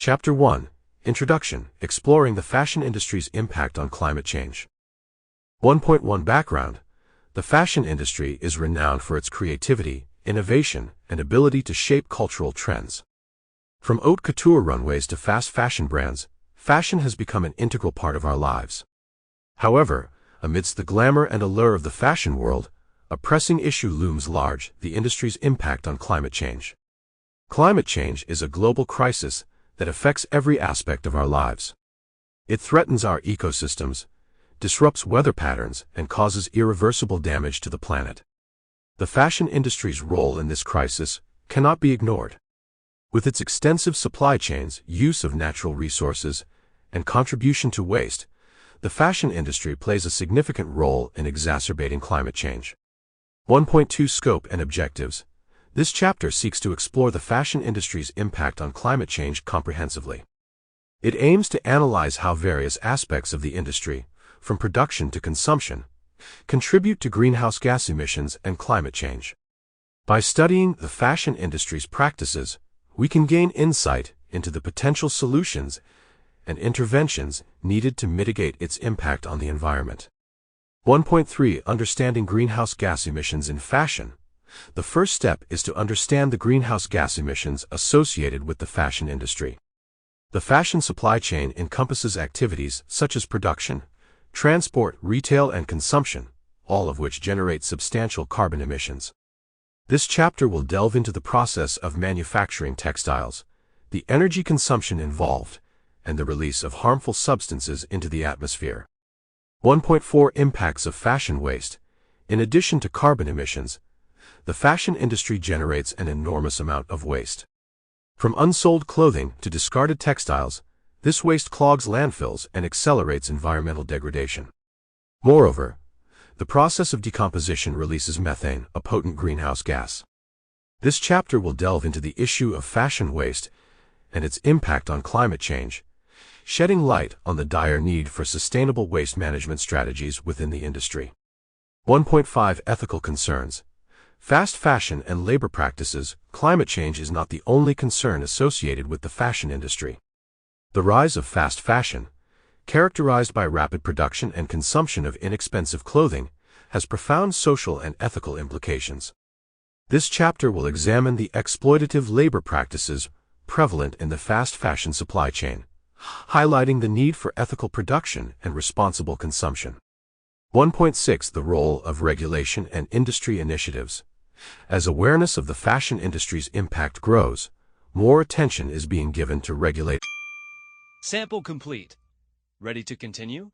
Chapter 1. Introduction, Exploring the Fashion Industry's Impact on Climate Change. 1.1 Background. The fashion industry is renowned for its creativity, innovation, and ability to shape cultural trends. From haute couture runways to fast fashion brands, fashion has become an integral part of our lives. However, amidst the glamour and allure of the fashion world, a pressing issue looms large: the industry's impact on climate change. Climate change is a global crisis that affects every aspect of our lives. It threatens our ecosystems, disrupts weather patterns, and causes irreversible damage to the planet. The fashion industry's role in this crisis cannot be ignored. With its extensive supply chains, use of natural resources, and contribution to waste, the fashion industry plays a significant role in exacerbating climate change. 1.2 Scope and Objectives. This chapter seeks to explore the fashion industry's impact on climate change comprehensively. It aims to analyze how various aspects of the industry, from production to consumption, contribute to greenhouse gas emissions and climate change. By studying the fashion industry's practices, we can gain insight into the potential solutions and interventions needed to mitigate its impact on the environment. 1.3 Understanding greenhouse gas emissions in fashion. The first step is to understand the greenhouse gas emissions associated with the fashion industry. The fashion supply chain encompasses activities such as production, transport, retail, and consumption, all of which generate substantial carbon emissions. This chapter will delve into the process of manufacturing textiles, the energy consumption involved, and the release of harmful substances into the atmosphere. 1.4 Impacts of fashion waste. In addition to carbon emissions, the fashion industry generates an enormous amount of waste. From unsold clothing to discarded textiles, this waste clogs landfills and accelerates environmental degradation. Moreover, the process of decomposition releases methane, a potent greenhouse gas. This chapter will delve into the issue of fashion waste and its impact on climate change, shedding light on the dire need for sustainable waste management strategies within the industry. 1.5 Ethical Concerns. Fast fashion and labor practices. Climate change is not the only concern associated with the fashion industry. The rise of fast fashion, characterized by rapid production and consumption of inexpensive clothing, has profound social and ethical implications. This chapter will examine the exploitative labor practices prevalent in the fast fashion supply chain, highlighting the need for ethical production and responsible consumption. 1.6 The role of regulation and industry initiatives. As awareness of the fashion industry's impact grows, more attention is being given to regulate. Sample complete. Ready to continue?